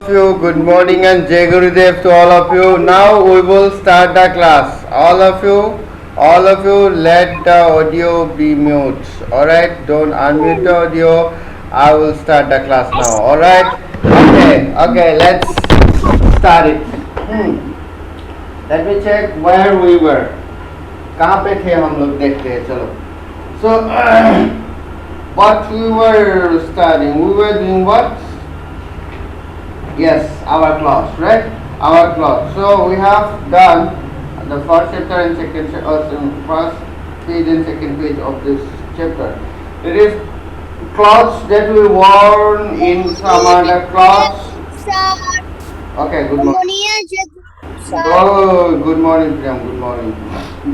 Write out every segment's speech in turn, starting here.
You, good morning and Jai Gurudev to all of you. Now we will start the class. All of you, let the audio be mute. Alright, don't unmute the audio. I will start the class now. Alright, okay, let's start it. Let me check where we were. कहाँ पे थे हम लोग देखते हैं चलो. So what we were studying, we were doing what? Yes, our class, right? Our class. So we have done the first chapter and first page and second page of this chapter. It is clothes that we worn in some other clothes. Okay, good morning. Oh, good morning, Priyam. Good morning.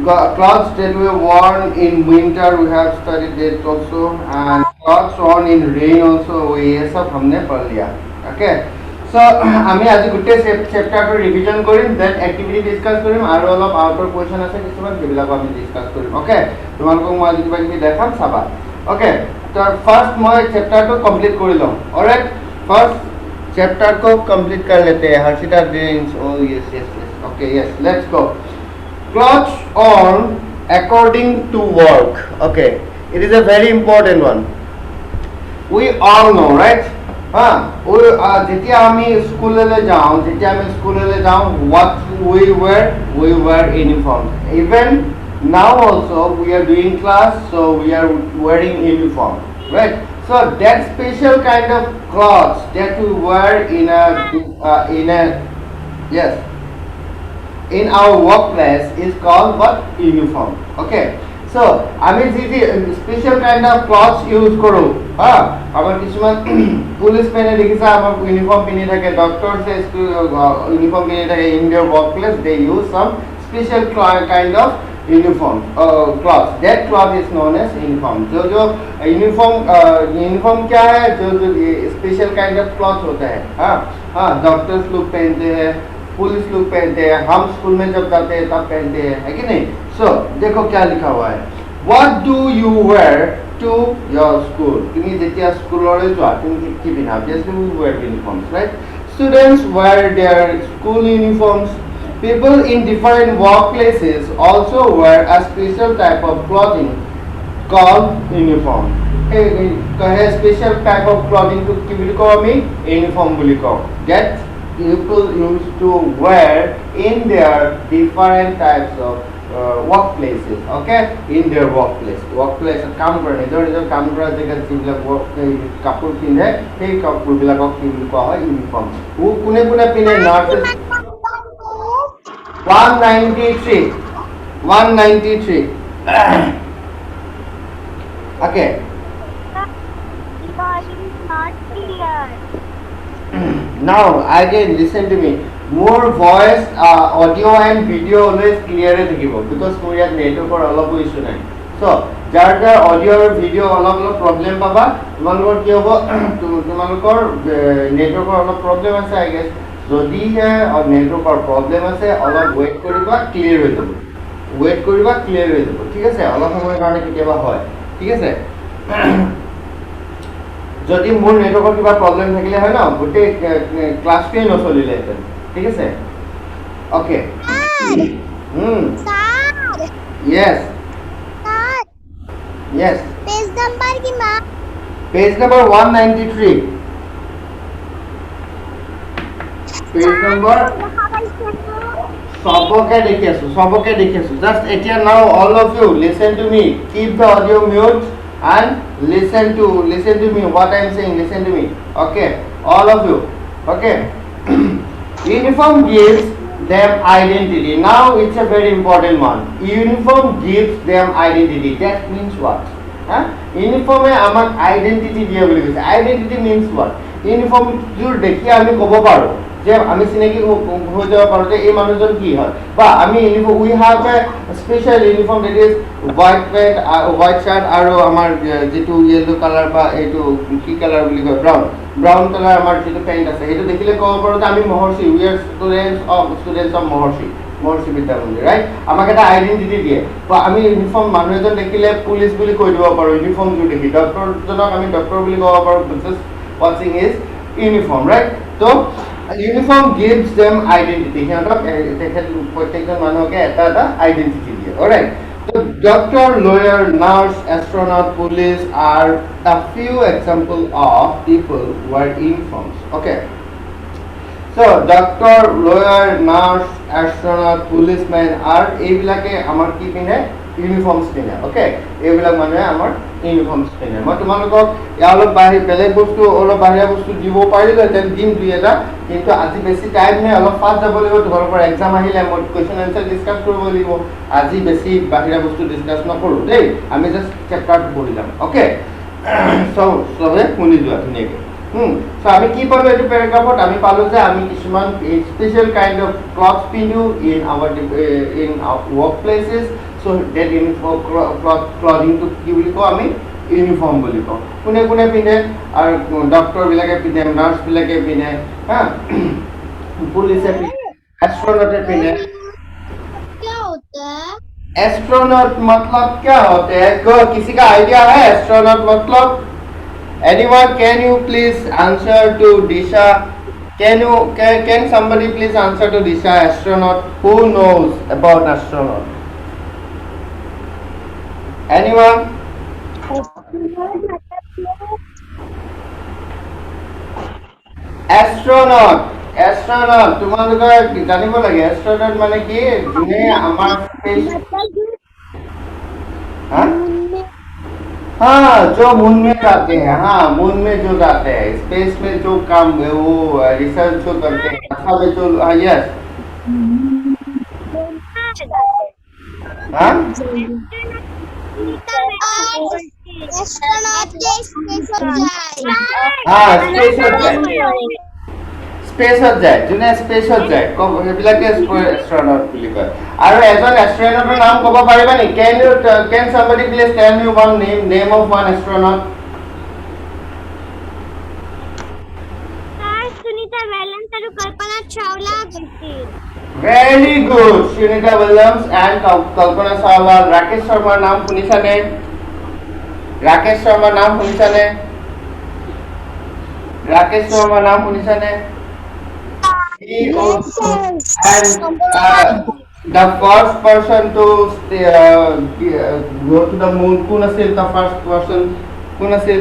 Clothes that we worn in winter, we have studied that also, and clothes worn in rain also. ये सब हमने पढ़ लिया. Okay. So আমি আজি গোটেই চেপ্টাৰটো revision কৰিম then activity discuss কৰিম আৰু অলপ আউটৰ কোৱেশ্চন আছে কিছুমান সেইবিলাক আমি ডিসকাস কৰিম ওকে তোমালোকক মই আজি কিবা কিবি দেখাম চাবা ওকে তো ফাৰ্স্ট মই চেপ্টাৰটো কমপ্লিট কৰি লম অলৰাইট ফাৰ্স্ট चैप्टर को कंप्लीट कर लेते हैं Harshita drinks oh yes okay yes let's go clothes on according to work okay it is a very important one we all know right हाँ वो जितना हमें स्कूलले जाऊँ what we wear uniform even now also we are doing class so we are wearing uniform right so that special kind of clothes that we wear in our workplace is called what uniform okay so আমি যে special kind of clothes use করো হ্যাঁ আমার কিছুমান police মেনে দেখিছা আমার uniform পিনি থাকে ডক্টরস ইউনিফর্ম পিনি থাকে in their workplace they use some special kind of uniform cloth that cloth is known as uniform जो यूनिफॉर्म क्या है जो स्पेशल काइंड ऑफ क्लॉथ होता है हाँ डॉक्टर्स लोग पहनते हैं पुलिस लोग पहनते हैं हम स्कूल में जब जाते हैं तब पहनते हैं है कि नहीं सो देखो क्या लिखा हुआ है what do you wear to your school तुम्हें जेतिया स्कूलले जोआ तुम्हें की पिना obviously we wear uniforms right students wear their school uniforms people in different workplaces also wear a special type of clothing called uniform कहे special type of clothing to की बोली कहो हमें uniform बोली कहो that people used to wear in their different types of workplaces okay in their workplace काम करने जो काम करा जगह जिবিলাক কাপোৰ পিন্ধে সেই কাপোৰবিলাকক কি বুলি কোৱা হয় ইউনিফৰ্ম কোনে কোনে পিন্ধে nurses 193 okay now again listen to me more voice audio and video always clear থাকিব because মোৰ ইয়াত নেটৱৰ্কৰ অলপ ইছ্যু নাই so যাৰ অডিও আৰু ভিডিও অলপ প্ৰবলেম পাবা তোমালোকৰ কি হ'ব তোমালোকৰ নেটৱৰ্কৰ অলপ প্ৰবলেম আছে আই গেছ যদি নেটৱৰ্কৰ প্ৰবলেম আছে অলপ ওয়েট কৰিবা ক্লিয়াৰ হৈ যাব ঠিক আছে অলপ সময়ৰ কাৰণে কেতিয়াবা হয় ঠিক আছে যদি মোৰ নেটৱৰ্কৰ কিবা প্ৰবলেম থাকিলে হয় ন গোটেই ক্লাছটোৱে নচলিলেহেঁতেন ঠিক আছে ওকে yes पेज नंबर की मां पेज नंबर 193 पेज नंबर सबके देखिছো just এতিয়া now all of you listen to me keep the audio mute and listen to me what I am saying listen to me okay all of you okay uniform gives them identity now it's a very important one uniform gives them identity that means what uniform এ আমাক identity দিয়ে বুলি কৈছে identity means what uniform জোৰ দেখি আমি ক'ব পাৰো যে আমি চিনাকি হৈ যাব পাৰো যে এই মানুহজন কি হয় বা আমি uniform we have a special uniform that is white pant white shirt আৰু আমাৰ যেটো ইয়েলো কালাৰ বা এইটো কি কালাৰ বুলি কয় ব্ৰাউন কালাৰ আমাৰ যেটো প্যান্ট আছে সেইটো দেখিলে ক'ব পাৰো যে আমি মহৰ্ষি উই আৰ স্টুডেন্টস অফ মহৰ্ষি বিদ্যা মন্দিৰ ৰাইট আমাক এটা আইডেন্টিটি দিয়ে বা আমি ইউনিফৰ্ম মানুহ এজন দেখিলে পুলিশ বুলি কৈ দিব পাৰো ইউনিফৰ্ম জোৰ দেখি ডক্টৰ জনক আমি ডক্টৰ বুলি ক'ব পাৰো just watching is uniform right so uniform gives them identity. সিহঁতক প্ৰত্যেকজন মানুহকে এটা identity দিয়ে. Alright. So doctor, lawyer, nurse, astronaut, police are a few examples of people who wear uniforms. Okay. So doctor, lawyer, nurse, astronaut, policeman are এইবিলাকে আমাৰ কি পিনে ইউনিফৰ্মছ পিনে ওকে এইবিলাক মানুহে আমাৰ ইউনিফৰ্মছ পিনে মই তোমালোকক অলপ বেলেগ বস্তু অলপ বাহিৰা বস্তু দিব পাৰিলেহেঁতেন দিম দুই এটা কিন্তু আজি বেছি টাইম নাই অলপ ফাষ্ট যাব লাগিব তোমালোকৰ এক্সাম আহিলে মই কুৱেশ্যন এনচাৰ ডিছকাছ কৰিব লাগিব আজি বেছি বাহিৰা বস্তু ডিছকাছ নকৰোঁ দেই আমি জাষ্ট চেপ্টাৰটো পঢ়ি যাম ওকে চবে শুনি যোৱা ধুনীয়াকৈ So আমি কি পালো এইটো প্যাৰাগ্ৰাফত আমি পালো যে আমি কিছুমান স্পেশাল কাইন্ড অফ ক্লথ পিন্ধো in our work places so that clothing to কি বুলি কওঁ আমি ইউনিফৰ্ম বুলি কওঁ কোনে কোনে পিন্ধে আৰু ডক্টৰ বিলাকে পিন্ধে নাৰ্ছ বিলাকে পিন্ধে হা পুলিচে পিন্ধে এস্ট্रोनॉटे पिन्हे क्या होता है एस्ट्रोनॉट मतलब क्या होते हैं किसी का आइडिया है एस्ट्रोनॉट मतलब anyone can you please answer to Disha can somebody please answer to Disha astronaut who knows about astronaut anyone astronaut তোমালোকে জানিব লাগে astronaut মানে কি যোনে আমাৰ স্পেস हाँ हाँ जो मून में जाते हैं हाँ मून में जो जाते हैं स्पेस में जो काम वो रिसर्च जो करते हैं नासा में जो यस हाँ एस्ट्रोनॉट के स्पेस हो जाए हाँ স্পেস হত যায় যোনে স্পেস হত যায় এইবিলাকে এস্ট্ৰোনট বুলি কয় আৰু এজন এস্ট্ৰোনটৰ নাম ক'ব পাৰিবা নি can somebody please tell me one name of one astronaut Sunita Williams और कल्पना चावला गई very good Sunita Williams and Kalpana Chawla Rakesh Sharma নাম শুনিছানে Rakesh Sharma নাম শুনিছানে Rakesh Sharma নাম শুনিছানে He also and the first person to go to the moon কোন আছিল the first person কোন আছিল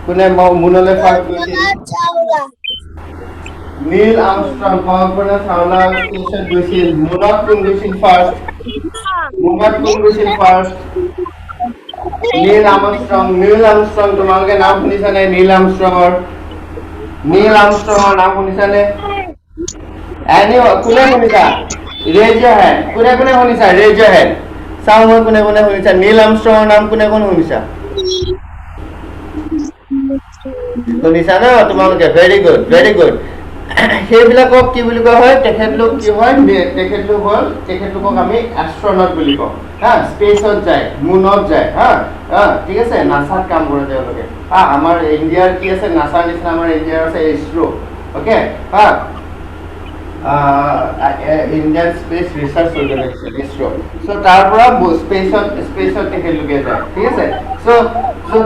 কোনে মুনলৈ ফাৰ্ষ্ট গৈছিল নীল আৰ্মষ্ট্ৰং কল্পনা চাওলা স্পেচত গৈছিল মুনত কোন গৈছিল ফাৰ্ষ্ট নীল আৰ্মষ্ট্ৰং তোমালোকে নাম শুনিছানে নীল আৰ্মষ্ট্ৰঙৰ নাম শুনিছানে কোনে শুনিছা ৰেজ ইয়ৰ হেণ্ড কোনে শুনিছা ৰেজ ইয়ৰ হেণ্ড চাওঁ মই কোনে শুনিছা নীল আৰ্মষ্ট্ৰঙৰ নাম কোনে শুনিছা শুনিছা ন তোমালোকে ভেৰি গুড সেইবিলাকক কি বুলি কোৱা হয় তেখেতলোক কি হয় তেখেতলোকক আমি এস্ট্ৰোনট বুলি কওঁ হা স্পেচত যায় মুনত যায় হা ঠিক আছে নাসাত কাম কৰে তেওঁলোকে আমাৰ ইণ্ডিয়াৰ কি আছে নাসাৰ নিচিনা আমাৰ ইণ্ডিয়াৰ আছে ইছৰো অ'কে হা Indian space research organisation ISRO so' তাৰ পৰা স্পেচত তেখেতলোকে যায় ঠিক আছে চ'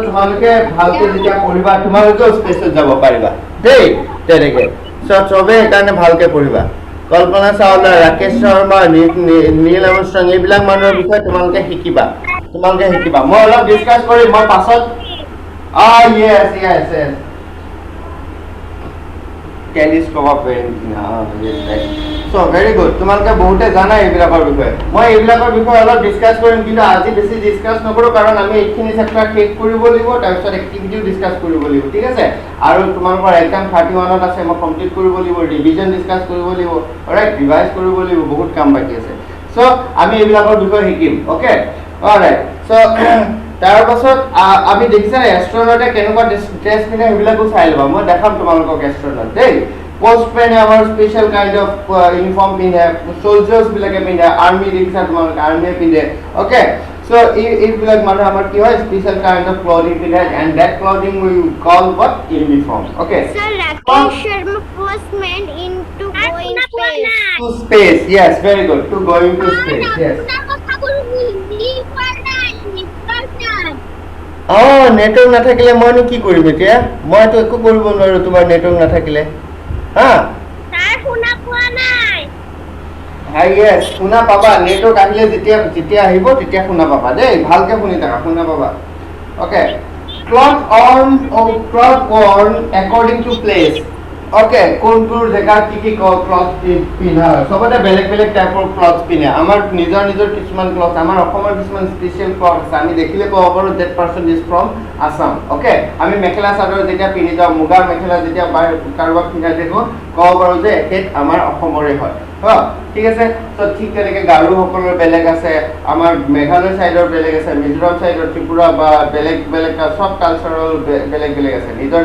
তোমালোকে ভালকে যেতিয়া পঢ়িবা তোমালোকেও স্পেচত যাব পাৰিবা দেই তেনেকে চবে সেইকাৰণে ভালকে পঢ়িবা কল্পনা চাওলা ৰাকেশ শৰ্মা নীল আৰ্মষ্ট্ৰং এইবিলাক মানুহৰ বিষয়ে তোমালোকে শিকিবা মই অলপ ডিছকাছ কৰিম মই পাছত yes telescope so very good তোমালোকে বহুতে জানা এইবিলাকৰ বিষয়ে মই এইবিলাকৰ বিষয়ে অলপ ডিছকাছ কৰিম কিন্তু আজি বেছি ডিছকাছ নকৰোঁ কাৰণ আমি এইখিনি চেপ্টাৰ শেষ কৰিব লাগিব তাৰপিছত এক্টিভিটিও ডিছকাছ কৰিব লাগিব ঠিক আছে আৰু তোমালোকৰ এক্সাম 31ত আছে মই কমপ্লিট কৰিব লাগিব ৰিভিজন ডিছকাছ কৰিব লাগিব অলৰাইট ৰিভাইজ কৰিব লাগিব বহুত কাম বাকী আছে চ' আমি এইবিলাকৰ বিষয়ে শিকিম অ'কে অলৰাইট চ' তাৰপাছত আমি দেখিছা এস্ট্ৰোনটে কেনেকুৱা ড্ৰেছ পিন্ধে সেইবিলাকো চাই ল'বা মই দেখাম তোমালোকক এস্ট্ৰোনট দেই পোষ্টমেনে আমাৰ স্পেচিয়েল কাইণ্ড অফ ইউনিফৰ্ম পিন্ধে চলজাৰ্ছ বিলাকে পিন্ধে আৰ্মি দেখিছা তোমালোকে আৰ্মিয়ে পিন্ধে অ'কে চ' এইবিলাক মানুহ আমাৰ কি হয় স্পেচিয়েল কাইণ্ড অফ ক্লথিং পিন্ধে and that clothing we call what uniform okay Sir, Rakesh Sharma first man into going space. to space yes very good to going to space yes network নাথাকিলে মইনো কি কৰিম এতিয়া মইতো একো কৰিব নোৱাৰো তোমাৰ নেটৱৰ্ক নাথাকিলে হা yes, শুনা পাবা নেটৱৰ্ক আহিলে যেতিয়া আহিব তেতিয়া শুনা পাবা দেই ভালকে শুনি থাকা শুনা পাবা okay cloth worn according to place okay কোনটোৰ জেগাত কি ক্লথ পিন্ধা সবতে বেলেগ বেলেগ টাইপৰ ক্লথ পিন্ধে আমাৰ নিজৰ কিছুমান ক্লথ আমাৰ অসমৰ কিছুমান স্পেচিয়েল ক্লথ আছে আমি দেখিলে ক'ব পাৰো that person is from Assam okay আমি মেখেলা চাদৰ যেতিয়া পিন্ধি যাওঁ মুগাৰ মেখেলা যেতিয়া কাৰোবাক পিন্ধা দেখো ক'ব পাৰো যে এখেত আমাৰ অসমৰে হয় ঠিক আছে তো ঠিক তেনেকৈ গাৰো সকলৰ বেলেগ আছে আমাৰ মেঘালয় সাইডৰ বেলেগ আছে মিজোৰাম সাইডৰ ত্ৰিপুৰা বা বেলেগ সব কালচাৰেল বেলেগ আছে নিজৰ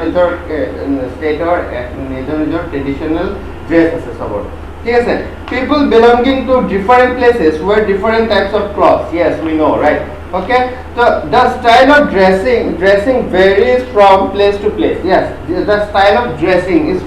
ষ্টেটৰ নিজৰ ট্ৰেডিশনাল ড্ৰেছ আছে সবৰ ঠিক আছে people belonging to different places wear different types of clothes yes we know right okay so the style of dressing varies from place to place yes the style of dressing is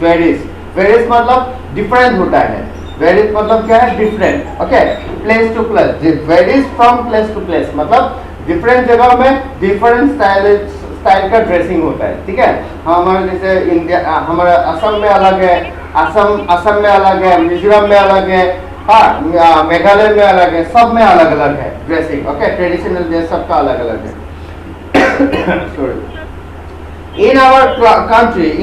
varies मतलब different होता है varies मतलब क्या है different okay place to place varies from place to place मतलब different जगह में different style का ड्रेसिंग होता है ठीक है हमारे जैसे इंडिया हमारा असम में अलग है असम में अलग है मिजोरम में अलग है हाँ मेघालय में अलग है सब में अलग है ड्रेसिंग ओके ट्रेडिशनल ड्रेस सबका अलग है sorry in our country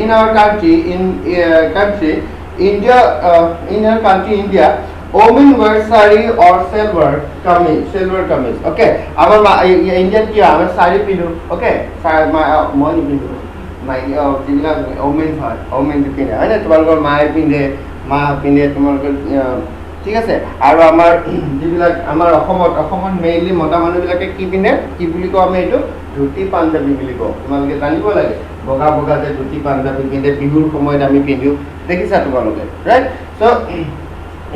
India women wear sari or silver kameez okay our Indian ki our sari pindu okay moi pindu my jila women pindu হয় না তোমালোকৰ মায়ে পিন্ধে তোমালোকৰ ঠিক আছে আৰু আমাৰ যিবিলাক আমাৰ অসমত মেইনলি মতা মানুহবিলাকে কি পিন্ধে কি বুলি কওঁ আমি এইটো ধুতি পাঞ্জাবী বুলি কওঁ তোমালোকে জানিব লাগে বগা যে ধুতি পাঞ্জাবী পিন্ধে বিহুৰ সময়ত আমি পিন্ধো দেখিছা তোমালোকে ৰাইট সো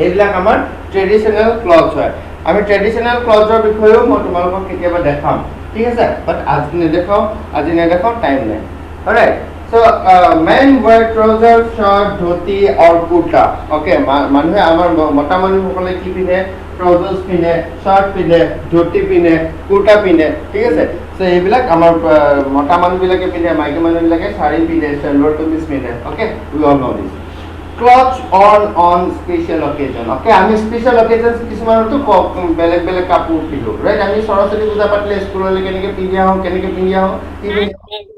এইবিলাক আমাৰ ট্ৰেডিশনাল ক্লথ হয় আমি ট্ৰেডিশনাল ক্লথৰ বিষয়েও মই তোমালোকক কেতিয়াবা দেখাম ঠিক আছে বাট আজি নেদেখাও টাইম নাই alright so men wear trousers shirt dhoti or kurta okay মানুহে আমাৰ মতা মানুহসকলে কি পিন্ধে trousers পিন্ধে shirt পিন্ধে dhoti পিন্ধে kurta পিন্ধে ঠিক আছে so এইবিলাক আমাৰ মতা মানুহবিলাকে পিন্ধে মাইকী মানুহবিলাকে শাড়ী পিন্ধে সালোয়াৰ কামিজ পিন্ধে okay we all know this clothes on special occasion okay আমি special occasions কিছুমানতো বেলেগ কাপোৰ পিন্ধো ৰাইট আমি সৰস্বতী পূজা পাতিলে স্কুললৈ কেনেকৈ পিন্ধি আহোঁ কি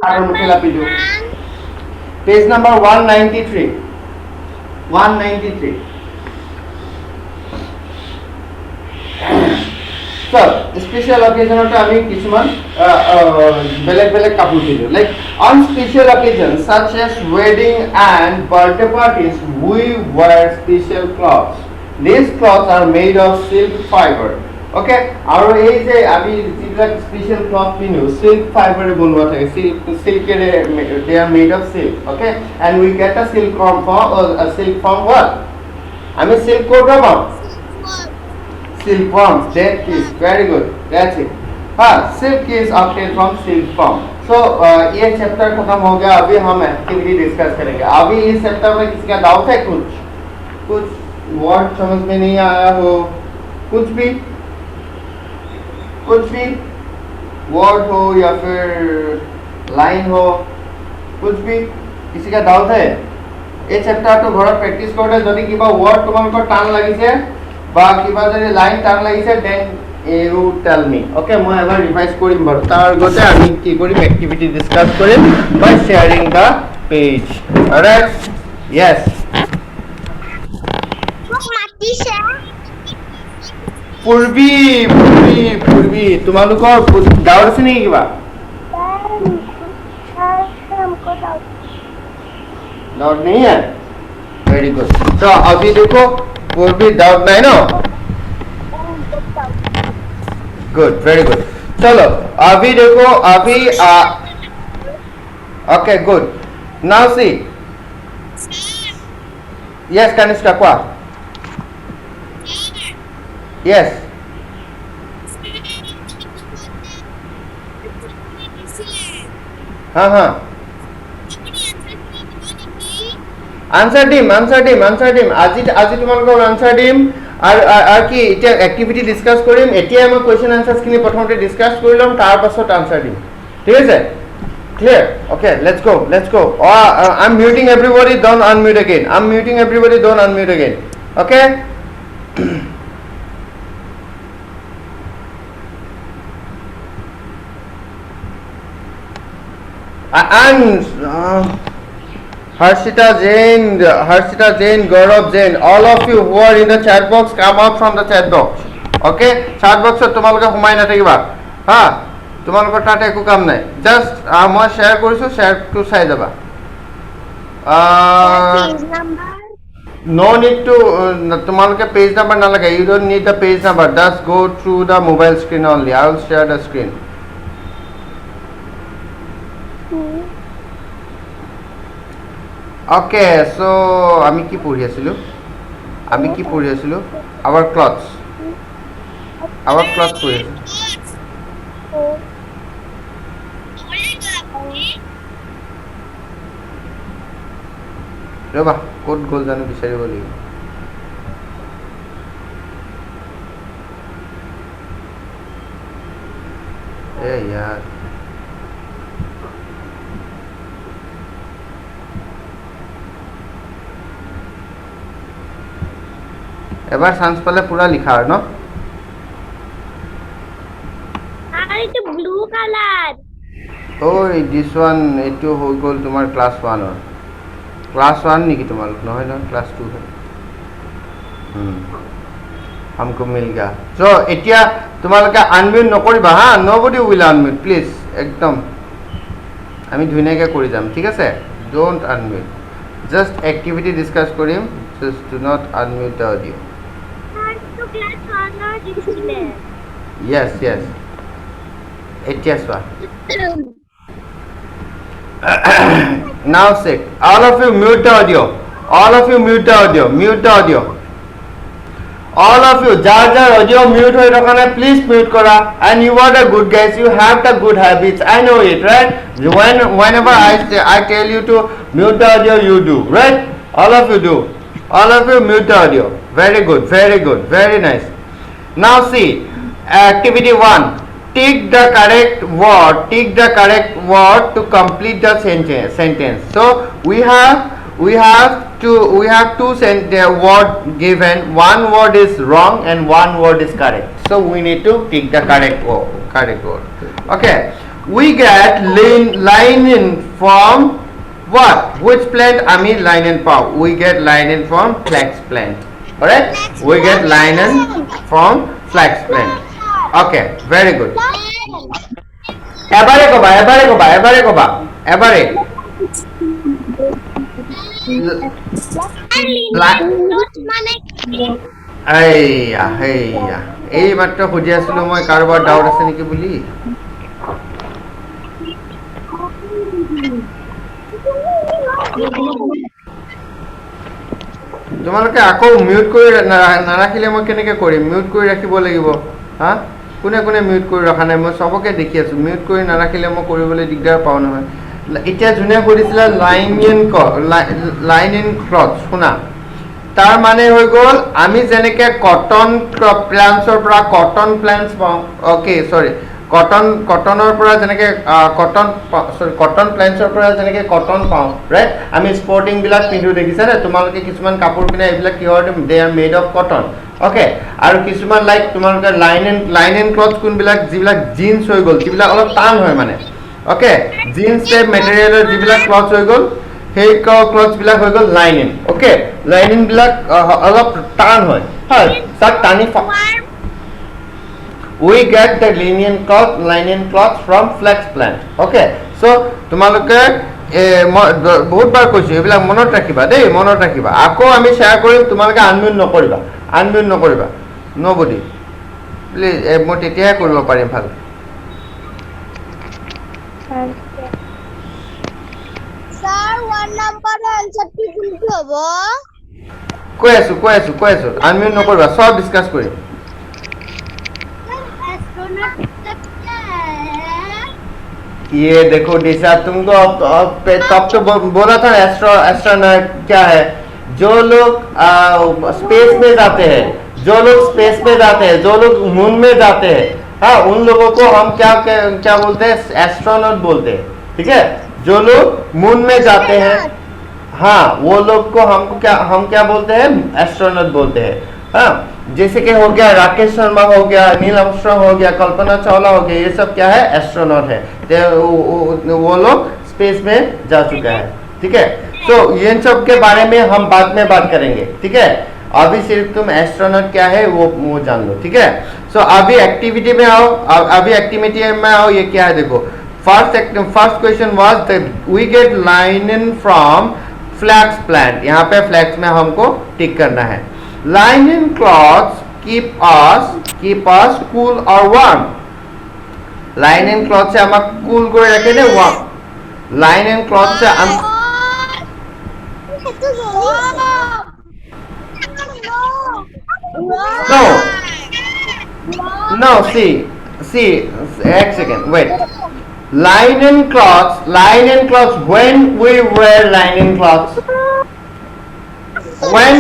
আৰু মেখেলা পিন্ধো page number 193 so special occasion আমি কিছুমান বেলেগ কাপোৰ পিন্ধো like on special occasions such as wedding and birthday parties we wear special clothes these clothes are made of silk fiber okay আৰু এই যে আমি যিবিলাক স্পেশাল ক্লথ পিনো silk fiber বনোৱা থাকে silk they are made of silk okay and we get a silk from what আমি silk ক'ৰ পৰা পাওঁ silkworm that is very good that's it silk is obtained from silkworm so ये chapter खत्म हो गया अभी हम एक्टिविटी डिस्कस करेंगे अभी इस चैप्टर में किसी का डाउट है कुछ वर्ड समझ में नहीं आया हो कुछ भी वर्ड हो या फिर लाइन हो कुछ भी किसी का डाउट है এই চেপ্টাৰটো ঘৰত প্ৰেক্টিছ কৰোঁতে যদি কিবা ৱৰ্ড তোমালোকৰ টান লাগিছে বা কিবা যদি লাইন টান লাগিছে then you tell me okay মই এবাৰ ৰিভাইজ কৰিম বাৰু তাৰ আগতে আমি কি কৰিম এক্টিভিটি ডিছকাছ কৰিম বাই শ্বেয়াৰিং দ্য পেজ অলৰাইট য়েছ পূৰ্বী তোমালোকৰ ডাউট আছে নেকি কিবা डाउट नहीं है वेरी गुड तो अभी देखो कोई भी डाउट नहीं ना गुड वेरी गुड चलो अभी देखो okay good now see yes Kanishka क्या यस हाँ आंसर टीम আজি তোমালোকৰ आंसर टीम আৰ কি এটা অ্যাক্টিভিটি ডিসকাস কৰিম এতিয়া আমি কোৱেশ্চন আনসাৰস খিনি প্ৰথমতে ডিসকাস কৰি লম তাৰ পাছত आंसर टीम ঠিক আছে clear okay let's go I am muting everybody don't unmute again okay And Harshita Jain, Gaurav Jain, all of you who are in the chat box, come out from the chat box. Okay? Chat box তোমালোকে সোমাই নাথাকিবা হা তোমালোকৰ তাতে একো কাম নাই just মই শ্বেয়াৰ কৰিছো শ্বেয়াৰটো চাই যাবা Page number. no need to তোমালোকে page number নালাগে you don't need the page number just go through the mobile screen only I will share the screen okay so আমি কি পঢ়ি আছিলো our clothes পঢ়ি আছিলো ৰবা ক'ত গ'ল জানো বিচাৰিব লাগিব यार এবাৰ চান্স পালে পুৰা লিখা হয় ন আৰ এটা ব্লু কালাৰ ওই দিস ওয়ান এইটো হৈ গ'ল তোমাৰ ক্লাছ 1 ৰ ক্লাছ 1 নেকি তোমালোক নহয় ন ক্লাছ 2 হয় हमको मिल गया सो এতিয়া তোমালোকে আনমিউট নকৰিবা হা নবডি উইল আনমিউট প্লিজ একদম আমি ধুনীয়াকৈ কৰি যাম ঠিক আছে don't unmute just activity discuss কৰিম just do not unmute the audio আৰ তো ক্লাস 1 আৰ দিছিলে yes এতিয়া চোৱা now sick all of you mute the audio all of you jar audio mute hoy rakhana please mute kora and you are the good guys you have the good habits I know it right whenever I tell you to mute the audio you do right all of you mute the audio very good very nice now see activity 1 tick the correct word to complete the sentence so we have two word given one word is wrong and one word is correct so we need to tick the correct word okay we get linen from what which plant ami linen from we get linen from flax plant alright we get linen from flax plant okay very good ebare koba এই মাত্ৰ খুজি আছিলো মই কাৰোবাৰ doubt আছে নেকি বুলি তোমালোকে আকৌ মিউট কৰি নাৰাখিলে মই কেনেকৈ কৰিম মিউট কৰি ৰাখিব লাগিব হা কোনে মিউট কৰি ৰখা নাই মই সবকে দেখি আছো মিউট কৰি নাৰাখিলে মই কৰিবলৈ দিগদাৰ পাওঁ নহয় এতিয়া যোনে কৰিছিল লাইন ইন ক্লথ শুনা তাৰ মানে হৈ গ'ল আমি যেনেকৈ কটন প্লান্টছৰ পৰা কটন প্লান্টছ পাওঁ ওকে সৰি কটনৰ পৰা যেনেকৈ কটন প্লান্টছৰ পৰা যেনেকৈ কটন পাওঁ ৰাইট আমি স্পৰ্টিংবিলাক পিন্ধো দেখিছানে তোমালোকে কিছুমান কাপোৰ পিন্ধা এইবিলাক কিহৰ they are made of cotton okay আৰু কিছুমান লাইক তোমালোকে লাইন এণ্ড ক্লথ কোনবিলাক যিবিলাক জিন্স হৈ গ'ল যিবিলাক অলপ টান হয় মানে ওকে জিন্স টাইপ মেটেৰিয়েলৰ যিবিলাক ক্লথ হৈ গ'ল সেই ক্লথবিলাক হৈ গ'ল লাইনিন ওকে লাইনিনবিলাক অলপ টান হয় তাক টানি we get the linen cloth from flax plant okay so তোমালোকে বহুত বাৰ কৈছো এইবিলাক মনত ৰাখিবা দেই আকৌ আমি শেয়াৰ কৰিম তোমালোকে আনমিউট নকৰিবা nobody প্লিজ মই তেতিয়াহে কৰিব পাৰিম ভাল স্যাৰ 1 নম্বৰেৰ আনসাৰটি ভুল হবে কৈ আছো আনমিউট নকৰিবা সব ডিসকাস কৰিম ये देखो दिशा तुमको तब तो बोला था एस्ट्रोनॉट क्या है जो लोग स्पेस में जाते हैं जो लोग मून में जाते हैं हाँ उन लोगों को हम क्या बोलते हैं एस्ट्रोनॉट बोलते हैं ठीक है जो लोग मून में जाते हैं हाँ वो लोग को हम क्या बोलते हैं एस्ट्रोनॉट बोलते हैं हाँ जैसे कि हो गया राकेश शर्मा हो गया नील आर्मस्ट्रांग हो गया कल्पना चावला हो गया ये सब क्या है एस्ट्रोनॉट है वो लोग स्पेस में जा चुका है, ठीक है। सो इन सब के बारे में हम बाद में बात करेंगे, ठीक है। अभी सिर्फ तुम एस्ट्रोनॉट क्या है वो जान लो, ठीक है। सो अभी एक्टिविटी में आओ, अभी एक्टिविटी में आओ। ये क्या है देखो, first question was that we get linen from flax plant. यहाँ पे फ्लैक्स में हमको टिक करना है। Linen clothes keep us cool और वार्म। लाइनेन क्लॉथ से हमें कूल করে রাখে না वार्म। लाइनेन क्लॉथ से हम no see एक second wait। Linen cloths, when we wear linen cloths, when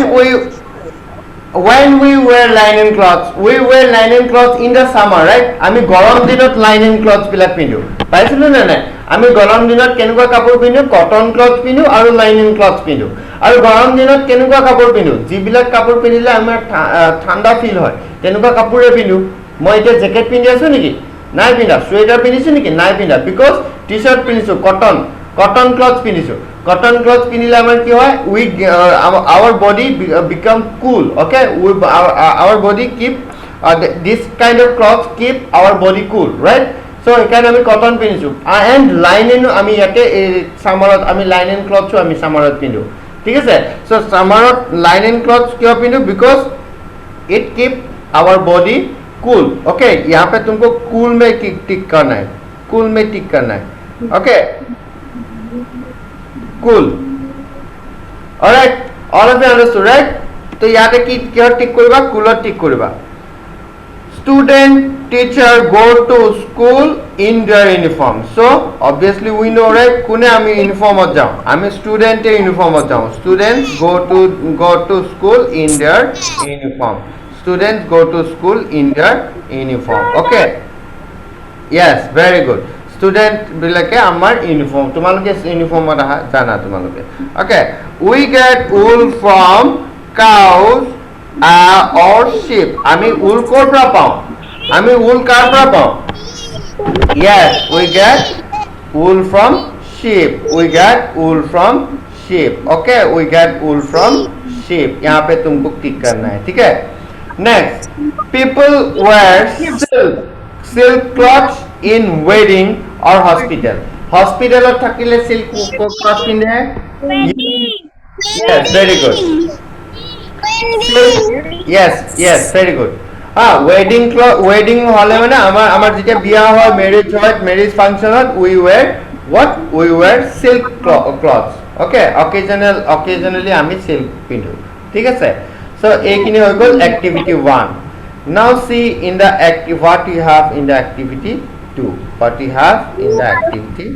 we wear linen cloths in the summer, right? আমি গরম দিনত লাইনেন ক্লথ বিলাক পিন্ধো, পাইছিলো না নাই? আমি গরম দিনত কেনেকুৱা কাপোৰ পিন্ধো? কটন ক্লথ পিন্ধো আৰু লাইনেন ক্লথ পিন্ধো। আৰু গৰম দিনত কেনেকুৱা কাপোৰ পিন্ধো? যিবিলাক কাপোৰ পিন্ধিলে আমাৰ ঠাণ্ডা ফিল হয় তেনেকুৱা কাপোৰে পিন্ধো। মই এতিয়া জেকেট পিন্ধি আছো নেকি? নাই পিন্ধা। সোয়েটার পিন্ধিছো নেকি? নাই পিন্ধা। বিকজ টি শার্ট পিন্ধিছো কটন ক্লথ পিন্ধিছো। কটন ক্লথ পিন্ধিলে আমাৰ কি হয়? উই our body become cool, okay? Our body keep this kind of clothes keep our body cool, right? So এখানে আমি কটন পিন্ধিছো। and লাইনেন আমি ইয়াতে সামাৰত আমি লাইনেন ক্লথছো আমি সামাৰত পিন্ধো, ঠিক আছে। so সামাৰত লাইনেন ক্লথ কিয় পিন্ধো? because it keep our body cool, okay. यहाँ पे तुमको कूल में टिक करना है, कूल में टिक करना है, okay. Cool, alright, all of you understood, right? तो यहाँ पे क्या टिक करिबा? कूलर टिक करिबा। Student teacher go to school in their uniform. So obviously we know, right? कोने आमी यूनिफॉर्म मत जाओ, आमी स्टूडेंट ए यूनिफॉर्म मत जाओ। Students go to school in their uniform. Students go to school in their uniform, okay? Yes, very good. Student bilake amar uniform, tumaloke uniform jana tumaloke, okay? We get wool from cows or sheep. Ami wool kor pora pao? Ami wool kar pora pao? Yes, we get wool from sheep. We get wool from sheep, okay? We get wool from sheep. यहाँ पे तुमको टिक करना है, ठीक है। Next, people wear silk cloths in wedding or hospital. Hospital or thakile silk cloth pinde? Yes, very good. Yes, very good. Wedding hole mane amar jeta biya hoy, marriage hoy, marriage function hoy, we wear what? We wear silk cloths, okay? Occasionally ami silk pindho, ঠিক আছে। So ekini hoy gol activity 1. Now see in the what you have in the activity 2. What you have in the activity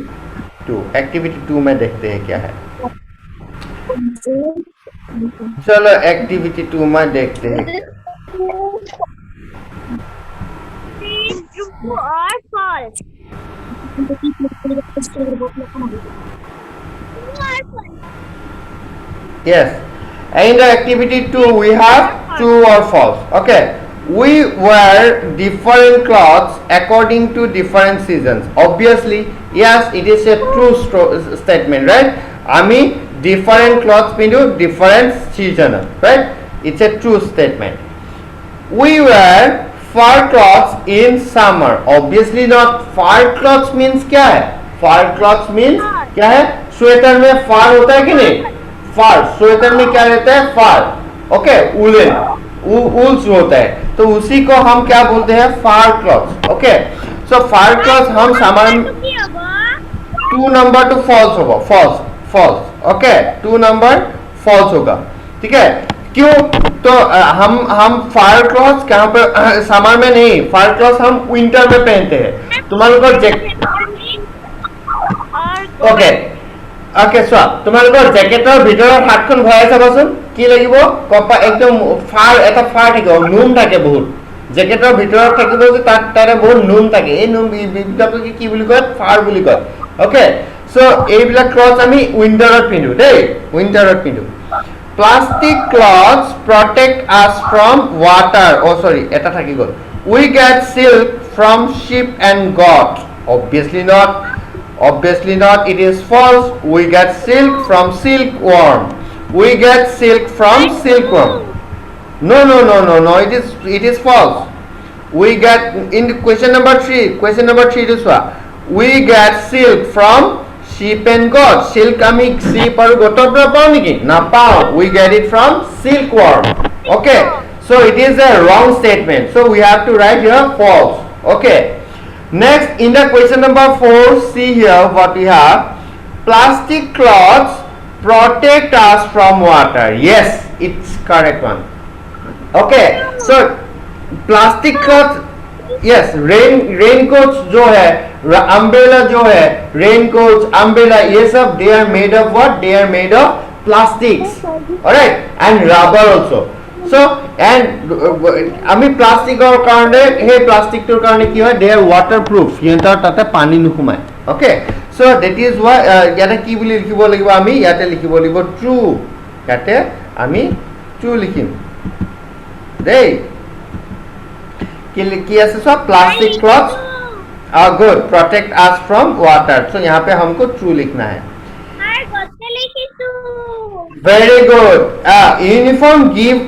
2. Activity 2 में देखते हैं क्या है। चलो activity 2 में देखते हैं। True or false? Yes. In the activity 2 we have true or false, okay? We wear different clothes according to different seasons. Obviously, yes, it is a true statement, right? Ami different clothes pindho different season, right? It's a true statement. We wear fur clothes in summer. Obviously not. Fur clothes means क्या है? Fur clothes means क्या है? Sweater में fur होता है कि नहीं? फार, sweater में क्या रहता है? फार, ओके, वुलन, वूल्स होता है, तो उसी को हम क्या बोलते हैं? फार क्लॉथ्स, ओके। सो फार क्लॉथ्स हम सामान्य 2 नंबर टू फॉल्स होगा, फॉल्स, ओके, 2 नंबर फॉल्स होगा, ठीक है। क्यों? तो हम फार क्लॉथ्स कहाँ पर? समर में नहीं, फार क्लॉथ्स हम विंटर में पहनते हैं। तुम्हारे जैकेट, ओके ओके, चोৱা তোমালোকৰ জেকেটৰ ভিতৰত হাতখন ভৰাই চাবাচোন কি লাগিব। কপা একদম এটা ফাৰ থাকিব, নুম থাকে বহুত। জেকেটৰ ভিতৰত থাকিব যে তাৰে বহুত নুম থাকে। এই নুম বিলাককে কি বুলি কয়? ফাৰ বুলি কয়, ওকে। সো এইবিলাক ক্লথ আমি উইন্টাৰত পিন্ধো দেই, উইন্টাৰত পিন্ধো। Plastic clothes protect us from water. Sorry, এটা থাকি গ'ল। We get silk from sheep and goat. Obviously not. Obviously not. It is false. We get silk from silkworm. We get silk from silkworm. No, no, no, no, no. It is false. We get in question number 3. Question number 3 this one. We get silk from sheep and goat. Silk ami sheep aru goator pora pao niki? Na pao. We get it from silkworm. Okay. So it is a wrong statement. So we have to write here false. Okay. Next, in the question number 4, see here what we have. Plastic cloths protect us from water. Yes, it's correct one. Okay, so plastic cloth, yes, raincoats जो है, umbrella जो है, raincoats, umbrella, ये सब they are made of what? They are made of plastics. Alright, and rubber also. So and আমি প্লাষ্টিকৰ কাৰণে হে প্লাষ্টিকটোৰ কাৰণে কি হয়, they are waterproof, ইহঁতৰ তাতে পানী নুসুমায়. Okay, so that is why ইয়াতে কি বুলি লিখিব লাগিব, আমি ইয়াতে লিখিব লাগিব true. ইয়াতে আমি true লিখিম দেই. কি আছে সব plastic cloths are good, protect us from water. So यहाँ पे हमको true लिखना है. Very good. Uniform give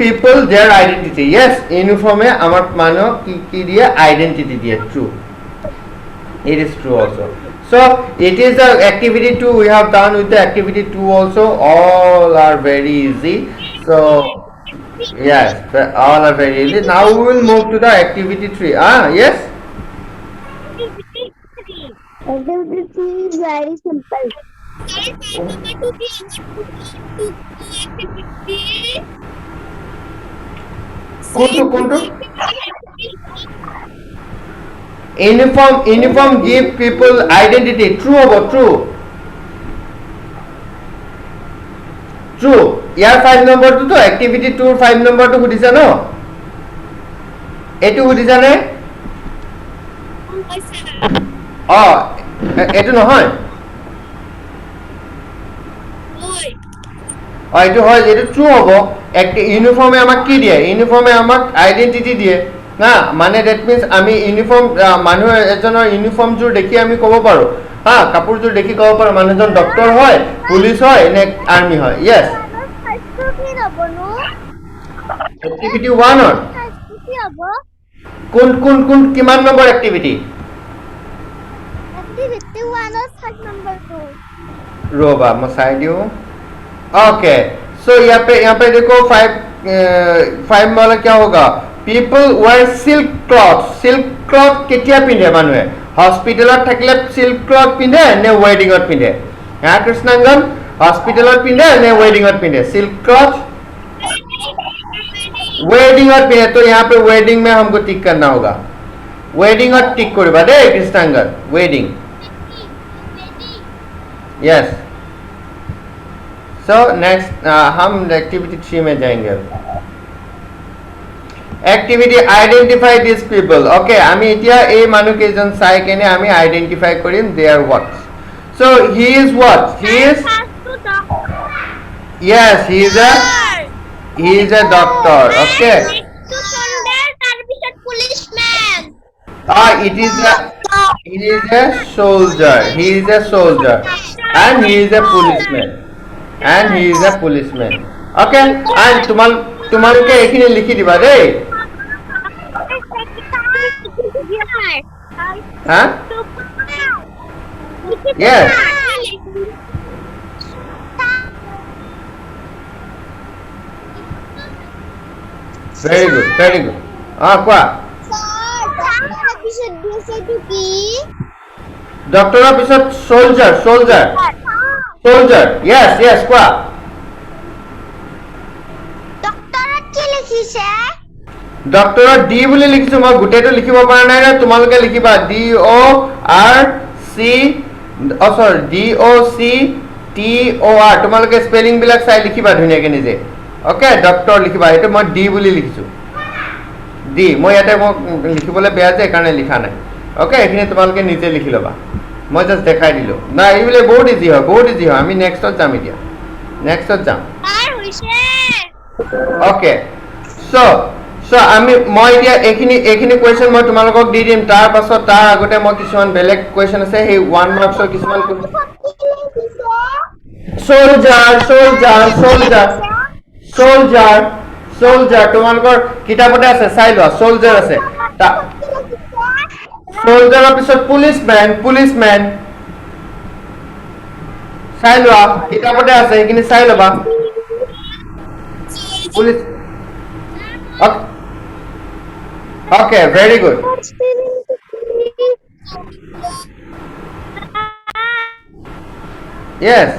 people their identity. Yes, uniform में हमार मानो की दिया identity दिया. True. It is true also. So it is the activity 2 we have done with the activity 2 also. All are very easy. So yes, all are very easy. Now we will move to the activity 3. Yes. Activity 3 is very simple. Kuntu. Uniform give people identity. True or true? True. Here 5 number to activity 2 5 number to সুধিছা ন? এটো সুধিছা নে? এটো নহয়। এইটো হয়, এইটো true হ'ব। ইউনিফৰ্মে আমাক কি দিয়ে? ইউনিফৰ্মে আমাক আইডেন্টিটি দিয়ে না, মানে ডেট মিনছ আমি ইউনিফৰ্ম মানুহ এজনৰ ইউনিফৰ্মযোৰ দেখি আমি ক'ব পাৰোঁ, কাপোৰযোৰ দেখি ক'ব পাৰোঁ মানুহজন ডক্টৰ হয়, পুলিচ হয় নে আৰ্মি হয়। য়েছ, এক্টিভিটি 1 কোন কিমান নম্বৰ এক্টিভিটি? Activity 1 और 5 number 2. रोबा मैं साइड दियो. ओके, सो यहाँ पे देखो 5 वाला क्या होगा? People wear silk cloth. Silk cloth केतिया पिंधे मानुए? हॉस्पिटलत থাকিলে silk cloth पिंधे ने वेडिंगत पिंधे? यहाँ कृष्णांगन हॉस्पिटलत पिंधे ने वेडिंगत पिंधे? silk cloth वेडिंगत पिंधे, तो यहाँ पे वेडिंग में हमको टिक करना होगा. वेडिंगत टिक करिबा दे कृष्णांगन, वेडिंग. यस. सो नेक्स्ट हम एक्टिविटी 3 में जाएंगे. Activity identify this people. Okay, आमी इतिया ए मानु केजन साइ केने आमी आइडेंटिफाई करिम they are what. So he is what? He is, yes, he is a doctor. Okay, it is a soldier. He is a soldier and he is a policeman. Okay, and তোমালোকে এখিনি লিখি দিবা দেই. হ্যাঁ, yes, very good. কোৱা ডক্টৰৰ পিছত soldier. Yes, কোৱা ডক্টৰত ডি বুলি লিখিছো মই, গোটেইটো লিখিব পৰা নাই না, তোমালোকে লিখিবা DOCTOR. তোমালোকে স্পেলিং বিলাক চাই লিখিবা ধুনীয়াকে নিজে. ওকে, ডক্টৰ লিখিবা, এইটো মই ডি বুলি লিখিছো. ডি মই ইয়াতে মোক লিখিবলৈ বেয়া যে সেইকাৰণে লিখা নাই. ওকে, এইখিনি তোমালোকে নিজে লিখি ল'বা, মই জাষ্ট দেখাই দিলোঁ না. এইবিলাক বহুত ইজি হয়. আমি নেক্সটত যাম এতিয়া. নেক্সটত যাম. ওকে, চ' So মই এতিয়া এইখিনি কোৱেশ্চন মই তোমালোকক দি দিম তাৰ পাছত তাৰ আগতে মই কিছুমান বেলেগ কোৱেশ্চন আছে সেই 1 মাৰ্কছৰ কিছুমান soldier তোমালোকৰ কিতাপতে আছে চাই লোৱা soldier আছে soldier পিছত policeman চাই লোৱা কিতাপতে আছে এইখিনি চাই লবা police okay very good yes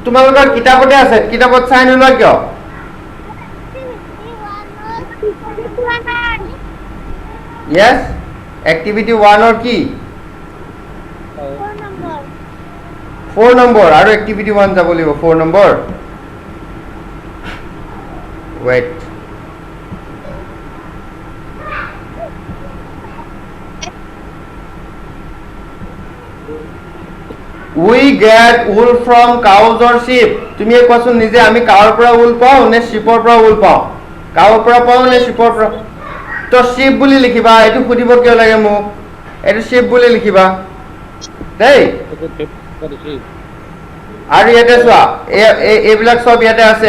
তোমালোকৰ কিতাপতে আছে কিতাপত চাই নোলোৱা কিয় yes activity 1 or কি 4 number আৰু activity 1 যাব লাগিব 4 number wait we get wool from cows or sheep তুমি এই কোৱাচোন নিজে আমি কাউৰ পৰা wool পাওঁ নে sheepৰ পৰা wool পাওঁ কাউৰ পৰা পাওঁ নে sheepৰ পৰা তো sheep বুলি লিখিবা এটো খুদিব কিয় লাগে মোক এটো sheep বুলি লিখিবা দেই আৰু ইয়াতে চোৱা এইবিলাক সব ইয়াতে আছে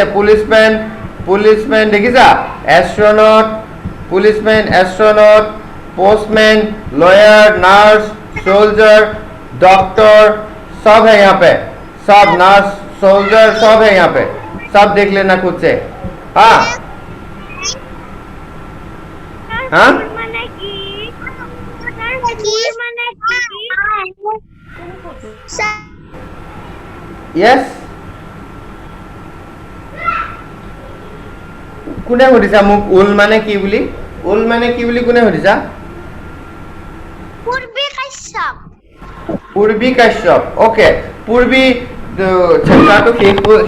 policeman দেখিছা astronaut postman lawyer nurse soldier doctor सब है यहाँ पे सब नर्स सोल्जर सब है यहाँ पे सब देख लेना खुद से हाँ हाँ यस কোনে সুধিছা মোক উল মানে কি বুলি কোনে সুধিছা পূৰ্বী কাশ্যপ ওকে পূৰ্বী চেপ্টাৰটো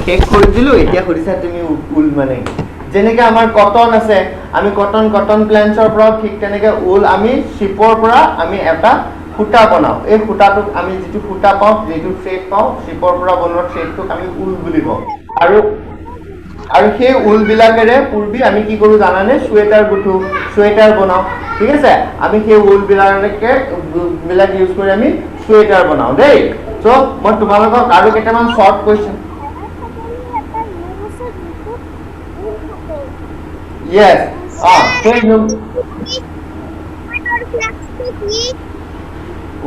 শেষ কৰি দিলো এতিয়া সুধিছা তুমি উল মানে যেনেকৈ আমাৰ কটন আছে আমি কটন প্লেন্টছৰ পৰা ঠিক তেনেকৈ উল আমি শিপৰ পৰা আমি এটা সূতা বনাওঁ এই সূতাটোক আমি যিটো সূতা পাওঁ যিটো থ্ৰেড পাওঁ শিপৰ পৰা বনোৱা থ্ৰেডটোক আমি উল বুলি কওঁ আৰু সেই উল বিলাকেৰে পূৰ্বী আমি কি কৰোঁ জানানে চুৱেটাৰ বনাওঁ ঠিক আছে আমি সেই উল বিলাক ইউজ কৰি আমি চুৱেটাৰ বনাওঁ দেই সো মই তোমালোকক আৰু কেইটামান short question yes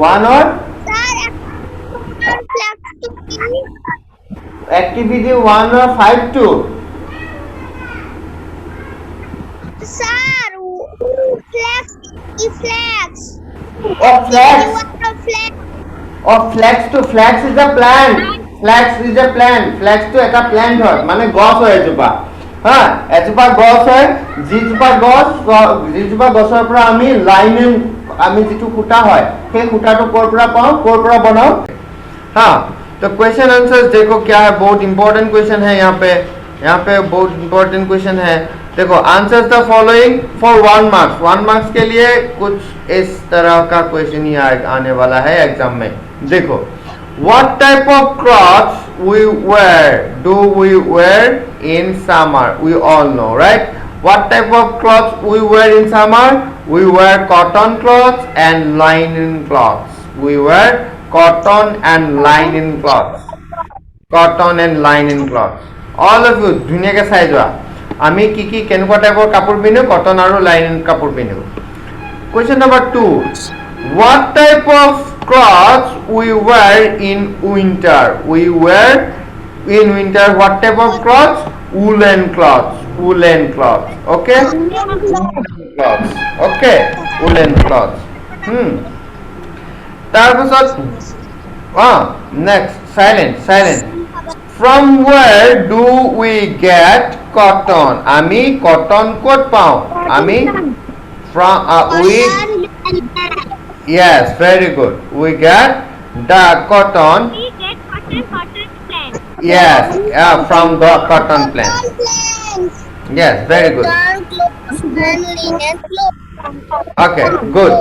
one or activity 1 or 5 2 Sir, flax. Flax is a plant. Flax to eta plant hoy. Mane gos hoy ejupa. Ha, ejupa gos hoy. Jijupa gosor pora ami linen ami jitu khuta hoy. He khuta to kor pora banao. Ha, तो question answers देखो क्या है बहुत important question है यहाँ पे बहुत important question है देखो answers the following for 1 marks के लिए कुछ इस तरह का क्वेश्चन ही आने वाला है एग्जाम में देखो what type of clothes do we wear in summer we all know right what type of clothes we wear in summer we wear cotton clothes and linen clothes we wear cotton and linen clothes all of you ধুনীয়াকৈ চাই যোৱা আমি কি কেনেকুৱা টাইপৰ কাপোৰ পিন্ধো cotton আৰু লাইনিন কাপোৰ পিন্ধো question number 2 what type of clothes we wear in winter what type of clothes woolen clothes okay woolen clothes তাৰপিছত next silent from where do we get cotton আমি cotton ক'ত পাওঁ আমি from yes very good we get the cotton yes from the cotton plant yes very good okay good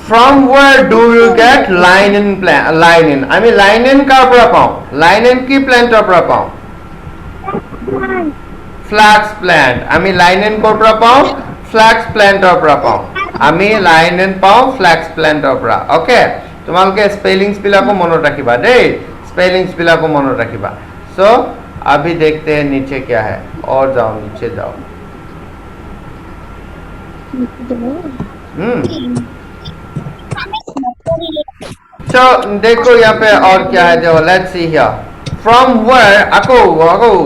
From where do you get linen plant? Linen. আমি linen কাৰ পৰা পাওঁ? Linen কি প্লান্টৰ পৰা পাওঁ? Flax plant. আমি linen কৰ পৰা পাওঁ? Flax planটৰ পৰা পাওঁ. আমি linen পাওঁ flax planটৰ পৰা. ওকে? তোমালোকে স্পেলিংছ বিলাকো মনত ৰাখিবা দেই. स्पेलिंग्स बिला को मन रखिबा. सो अभी देखते हैं नीचे क्या है. और जाओ नीचे जाओ. So देखो यहाँ पे और क्या है जो let's see here. From where ako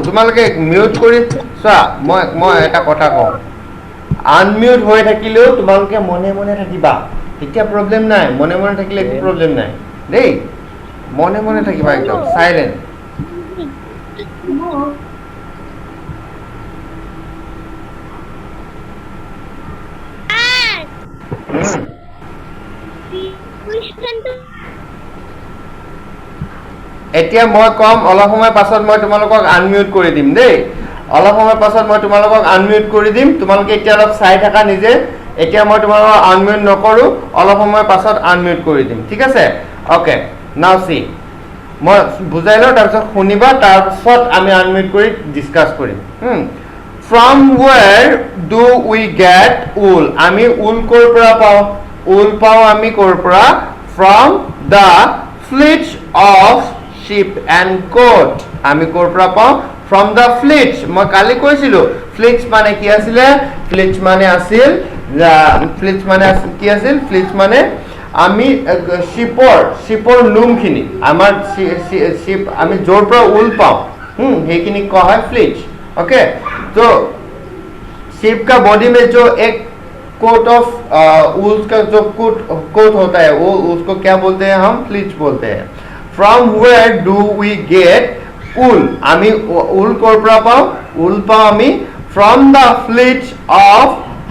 তোমালোকে মিউট কৰি চোৱা মই এটা কথা কওঁ. আনমিউট হৈ থাকিলেও তোমালোকে মনে মনে থাকিবা. তেতিয়া প্ৰবলেম নাই. মনে মনে থাকিলে একো প্ৰবলেম নাই. দেই মনে মনে থাকিবা একদম সাইলেন্ট. এতিয়া মই কম অলপ সময় পাছত মই তোমালোকক আনমিউট কৰি দিম দেই. অলপ সময় পাছত মই তোমালোকক আনমিউট কৰি দিম. তোমালোকে এতিয়া অলপ চাই থাকা নিজে. এতিয়া মই তোমালোকক আনমিউট নকৰো. অলপ সময় পাছত আনমিউট কৰি দিম. ঠিক আছে? ওকে. Now see. মই বুজাই লওঁ তাৰপিছত শুনিবা তাৰপিছত আমি আনমিউট কৰি ডিসকাস কৰিম. From where do we get wool? আমি wool কৰ পৰা পাওঁ? wool পাওঁ আমি কৰ পৰা? From the fleece of sheep and goat. আমি কৰ পৰা পাওঁ? From the fleece. মই কালি কৈছিলো fleece মানে কি আছিল? fleece মানে আছিল কি আছিল? fleece মানে আমি শিপৰ লুমখিনি আমাৰ শিপ আমি য'ৰ পৰা উল পাওঁ সেইখিনি কোৱা হয় ফ্লিচ. ओके तो शिप का बॉडी में जो एक कोट ऑफ वूल्स का जो कोट होता है वो उसको क्या बोलते हैं? हम फ्लीच बोलते हैं. From where do we get wool? आमी वूल कोर পৰা পাওঁ? वूल পাওঁ আমি from the fleece of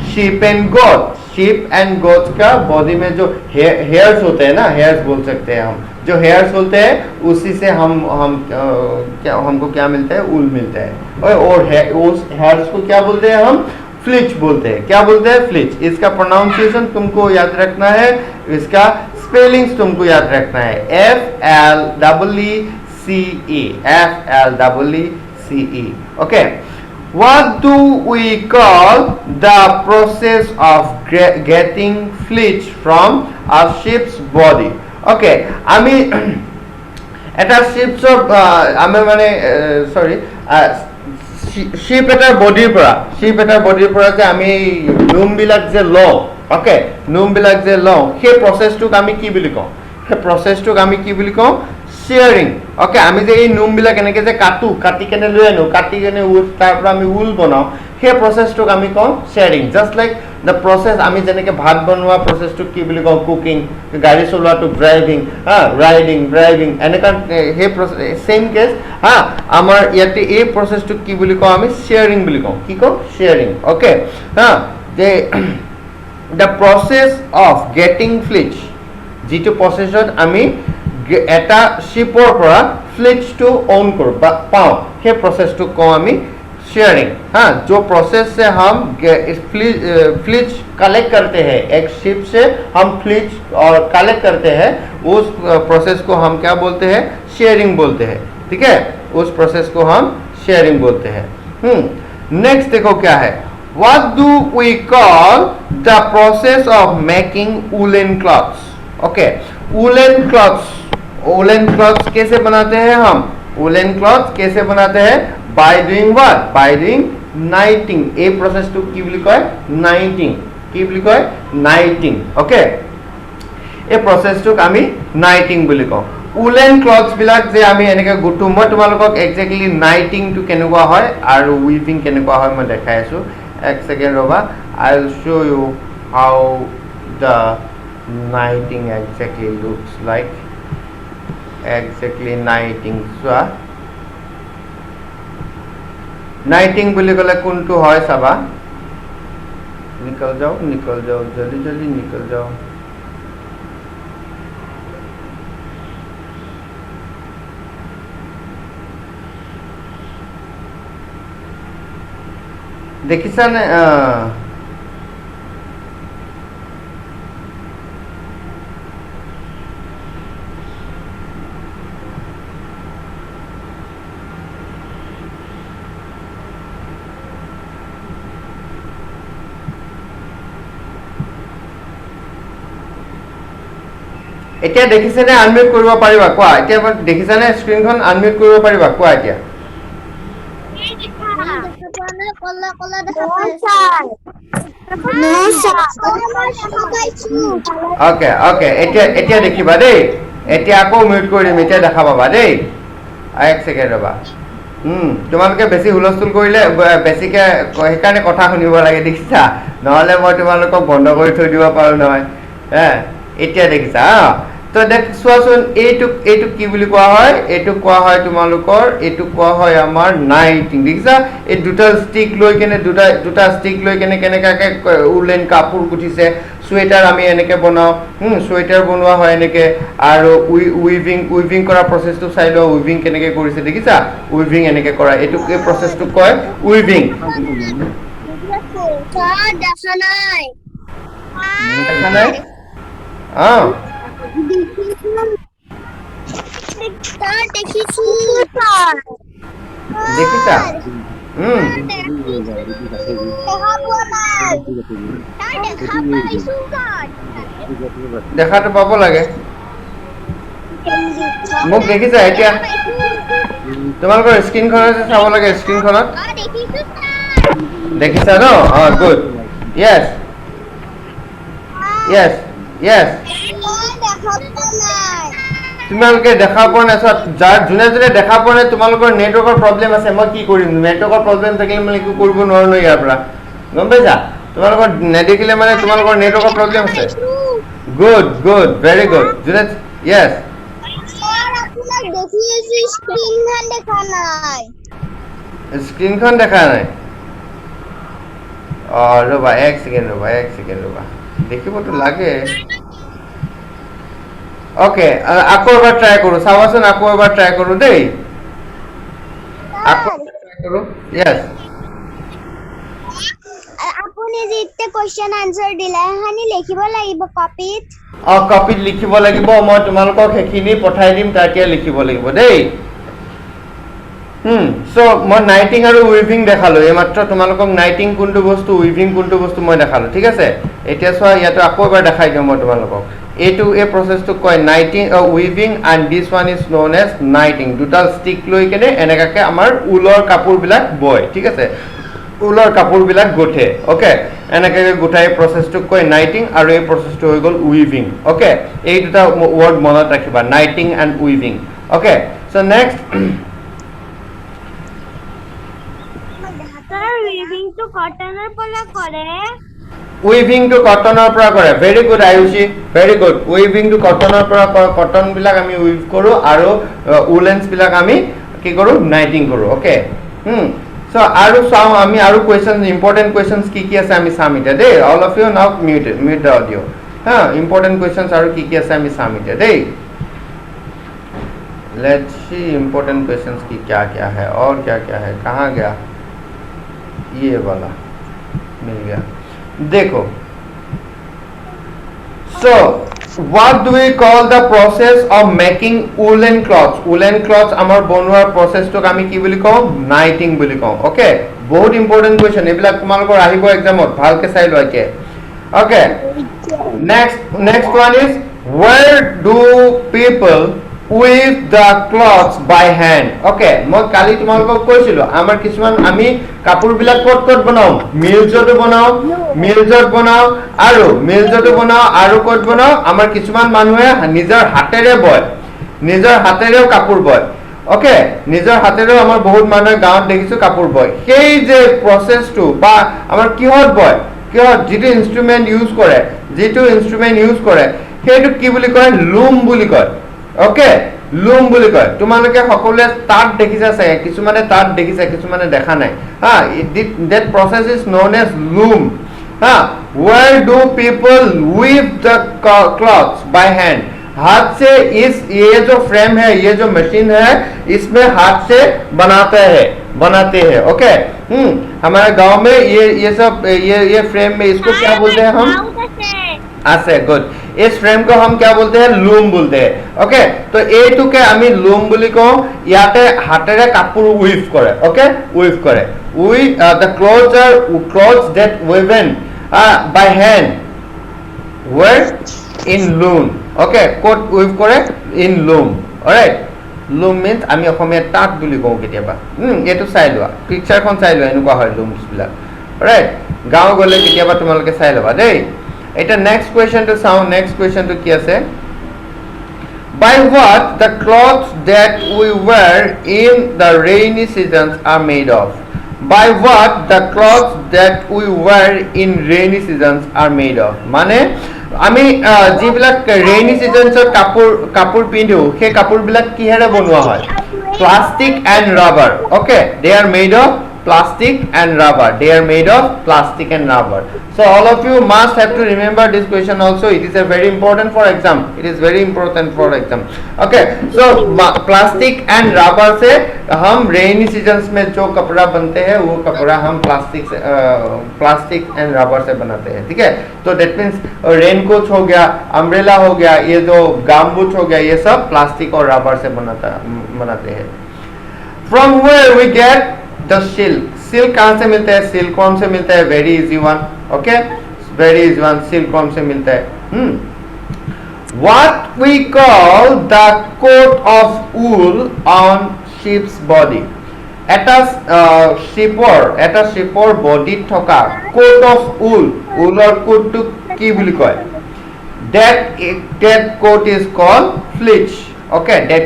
sheep and goat. Sheep and goats का बॉडी में जो हेयर्स होते हैं ना, हेयर्स बोल सकते हैं हम. जो हेयर्स होते हैं उसी से हमको क्या मिलता है? ऊल मिलता है. और उस हेयर्स को क्या बोलते हैं? हम फ्लिच बोलते हैं. क्या बोलते हैं? फ्लिच. इसका प्रोनाउंसिएशन तुमको याद रखना है. इसका स्पेलिंग्स तुमको याद रखना है. FLEECE. FLEECE. Okay. What do we call the process of getting fleece from a sheep's body? Okay, আমি এটা শিপছৰ আমি মানে সৰি শিপ এটাৰ বডিৰ পৰা যে আমি নোমবিলাক যে লওঁ. ওকে, নোমবিলাক যে লওঁ সেই প্ৰচেছটোক আমি কি বুলি কওঁ? সেই প্ৰচেছটোক আমি কি বুলি কওঁ? शेयरिंग. ओके, আমি যে এই নোমবিলাক এনেকে যে কাটি কেনে লৈ আনো, কাটি কেনে তাৰ পৰা আমি উল বনাওঁ, সেই প্ৰচেছটোক আমি কওঁ sharing. Just like the process আমি যেনেকে ভাত বনোৱা প্ৰচেছটোক কি বুলি কওঁ? কুকিং. গাড়ী চলোৱাটো ড্ৰাইভিং. ড্ৰাইভিং এনেকা সেই সেম কেছ. আমাৰ ইয়াতে এই প্ৰচেছটোক কি বুলি কওঁ? আমি शेयरिंग বুলি কওঁ. কি কওঁ? शेयरिंग. ओके, যে the process of getting fleece, যিটো প্ৰচেছত আমি এটা শিপৰ পৰা फ्लिच ओन करो पाओ हे प्रोसेस टू को हमें शेयरिंग. हाँ, जो प्रोसेस से हम फ्लिच कलेक्ट करते हैं, एक शिप से हम फ्लिच और कलेक्ट करते हैं, उस प्रोसेस को हम क्या बोलते हैं? शेयरिंग बोलते हैं. ठीक है, उस प्रोसेस को हम शेयरिंग बोलते हैं. नेक्स्ट देखो क्या है. What do we call the process of making woolen cloths? Okay, woolen cloths. Woollen clothes कैसे बनाते हैं हम? वुलन क्लॉथ्स कैसे बनाते हैं? By doing what? By doing knitting. A process टू की বুলি কয়? নাইটিং. কি বুলি কয়? নাইটিং. ওকে, এই প্ৰচেছটোক আমি নাইটিং বুলি কওঁ. উলেন ক্লথছ বিলাক যে আমি এনেকে গুঠো, মই তোমালোকক এক্সেক্টলি নাইটিং টু কেনেকুৱা হয় আৰু উইভিং কেনেকুৱা হয় মই দেখাই আছো. এক সেকেন্ড ৰবা. I will show you how the knitting exactly looks like. Exactly knitting. चुआ नाइटिंग বুলি ক'লে কোনটো হয় চাবা. निकल जाओ जल्दी जल्दी निकल जाओ. দেখিছানে? এতিয়া দেখিছেনে আনমিউট কৰিব পাৰিবা কোৱা এতিয়া দেখিছানে স্ক্ৰীনখন আনমিউট কৰিব পাৰিবা কোৱা এতিয়া ওকে ওকে এতিয়া দেখিবা দেই এতিয়া আকৌ মিউট কৰি দিম এতিয়া দেখা পাবা দেই এক ছেকেণ্ড ৰবা তোমালোকে বেছি হুলস্থুল কৰিলে বেছিকে সেইকাৰণে কথা শুনিব লাগে দেখিছা নহ'লে মই তোমালোকক বন্ধ কৰি থৈ দিব পাৰোঁ নহয় এতিয়া দেখিছা তো চোৱাচোন এইটোক কি বুলি কোৱা হয় এইটোক কোৱা হয় তোমালোকৰ এইটোক কোৱা হয় আমাৰ নাইটিং দেখিছা এই দুটা ষ্টিক লৈ কেনে দুটা ষ্টিক লৈ কেনে কেনেকাকে উলেন কাপোৰ গুঠিছে চুৱেটাৰ আমি এনেকে বনাওঁ চুৱেটাৰ বনোৱা হয় এনেকে আৰু উইভিং কৰা প্ৰচেছটো চাই লোৱা উইভিং কেনেকে কৰিছে দেখিছা উইভিং এনেকে কৰা এইটোক এই প্ৰচেছটোক কয় উইভিং দেখা নাই দেখা নাই দেখিছা দেখাটো পাব লাগে মোক দেখিছা এতিয়া তোমালোকৰ স্ক্ৰীনখনত চাব লাগে স্ক্ৰীনখনত দেখিছা ন গুড য়েছ য়েছ য়েছ তোমালোকে দেখা পোৱা নাই যোনে যোনে দেখা পোৱা নাই তোমালোকৰ নেটৱৰ্কৰ প্ৰব্লেম আছে মই কি কৰিম নেটৱৰ্কৰ প্ৰব্লেম থাকিলে মই একো কৰিব নোৱাৰো নহয় ইয়াৰ পৰা গম পাইছা তোমালোকৰ নেদেখিলে মানে তোমালোকৰ নেটৱৰ্কৰ প্ৰব্লেম আছে গুড গুড ভেৰি গুড যোনে য়েছ স্ক্ৰীনখন দেখা নাই ৰ'বা এক ছেকেণ্ড ৰ'বা দেখিবতো লাগে ওকে আকৌ এবাৰ ট্ৰাই কৰোঁ চাবাচোন আকৌ এবাৰ ট্ৰাই কৰোঁ দেই আকৌ ট্ৰাই কৰোঁ য়েছ আপুনি যেতে কোৱেশ্চন আনসাৰ দিলে হানি লিখিব লাগিব কপিত কপিত লিখিব লাগিব মই তোমালোকক সেইখিনি পঠাই দিম তাকে লিখিব লাগিব দেই সো মই নাইটিং আৰু উইভিং দেখালো এইমাত্ৰ তোমালোকক নাইটিং কোনটো বস্তু উইভিং কোনটো বস্তু মই দেখালো ঠিক আছে এতিয়া চোৱা ইয়াতো আকৌ এবাৰ দেখাই দিওঁ মই তোমালোকক এইটো এই প্ৰচেছটোক কয় knitting weaving and this one is known as knitting দুটা ষ্টিক লৈ কেনে এনেকাকে আমাৰ ঊলৰ কাপোৰবিলাক বয় ঠিক আছে ঊলৰ কাপোৰবিলাক গোঠে অ'কে এনেকৈ গোঠাই প্ৰচেছটোক কয় নাইটিং আৰু এই প্ৰচেছটো হৈ গ'ল উইভিং অ'কে এই দুটা ৱৰ্ড মনত ৰাখিবা knitting and weaving okay so' next উইভিংটো কটনৰ পৰা কৰে উইভিংটো কটনৰ পৰা কৰে very good Ayushi very good উইভিংটো কটনৰ পৰা কটনবিলাক আমি উইভ কৰোঁ আৰু উলেন্সবিলাক আমি কি কৰোঁ নাইটিং কৰোঁ অ'কে চ' আৰু চাওঁ আমি আৰু কুৱেশ্যন ইম্পৰ্টেণ্ট কুৱেশ্যনছ কি আছে আমি চাম এতিয়া দেই অল অফ ইউ নাও মিউট দ্য অডিঅ' হা ইম্পৰ্টেণ্ট কুৱেশ্যনছ আৰু কি আছে আমি চাম এতিয়া দেই लेट्स सी इम्पोर्टेंट क्वेश्चंस की क्या क्या है और क्या क्या है कहाँ गया ये वाला मिल गया देखो so what do we call the process of making woolen cloths আমাৰ বনোৱাৰ প্ৰচেছটোক আমি কি বুলি কওঁ নাইটিং বুলি কওঁ ওকে বহুত ইম্পৰ্টেন্ট কুৱেশ্যন এইবিলাক তোমালোকৰ আহিব এক্সামত ভালকে চাই লোৱা এতিয়া okay next one is where do people with the cloths by hand okay মই কালি তোমালোকক কৈছিলো আমাৰ কিছুমান আমি কাপোৰবিলাক কত বনাও মিলজত বনাও আৰু কত বনাও আমাৰ কিছুমান মানুহে নিজৰ হাতেৰে বয় নিজৰ হাতেৰেও কাপোৰ বয় ওকে নিজৰ হাতেৰেও আমাৰ বহুত মানুহে গাঁৱত দেখিছো কাপোৰ বয় সেই যে প্ৰচেছটো বা আমাৰ কিহত বয় যিটো ইনষ্ট্ৰুমেন্ট ইউজ কৰে সেইটো কি বুলি কয় লুম বুলি কয় ওকে লুম বুলি কয় তোমালোকে সকলোৱে তাত দেখিছা চাগে কিছুমানে তাত দেখিছা কিছুমানে দেখা নাই হা that process is known as loom ha where do people weave the cloths by hand हाथ से ये जो फ्रेम है ये जो मशीन है इसमें हाथ से बनाते हैं ओके हमारे गांव में ये सब ये फ्रेम में इसको क्या बोलते हैं हम আছে গুড इस फ्रेम को हम क्या बोलते हैं लूम बोलते हैं ओके तो এইটোকে আমি লুম বুলি কওঁ ইয়াতে হাতেৰে কাপোৰ উইভ কৰে okay the clothes that woven by hand were in loom. Okay, coat weave কৰে in loom. Alright, loom means আমি অসমীয়া তাঁত বুলি কওঁ কেতিয়াবা এইটো চাই লোৱা পিকচাৰখন চাই লোৱা এনেকুৱা হয় লুমছ বিলাক ৰাইট গাঁও গ'লে কেতিয়াবা তোমালোকে চাই ল'বা দেই এটা নেক্সট কুৱেশ্যনটো চাওঁ নেক্সট কুৱেশ্যনটো কি আছে by what the clothes that we wear in the rainy seasons are made of by what the clothes that we wear in rainy seasons are made of মানে আমি যিবিলাক ৰেইনি সিজনছত কাপোৰ পিন্ধো সেই কাপোৰবিলাক কিহেৰে বনোৱা হয় plastic and rubber okay they are made of plastic and rubber they are made of plastic and rubber so all of you must have to remember this question also it is a very important for exam it is very important for exam okay so plastic and rubber से हम rainy seasons में जो कपड़ा बनते हैं वो कपड़ा हम plastic and rubber से बनाते हैं ठीक है तो that means raincoat हो गया umbrella हो गया ये जो gumboot हो गया ये सब plastic और rubber से बनाते हैं from where we get the silk कहाँ से मिलता है silkworm से मिलता है very easy one okay very easy one silkworm से मिलता है what we call the coat of wool on sheep's body এটা sheepৰ body থকা coat of wool woolৰ coatটো কি বুলি কয় that coat is called fleece okay that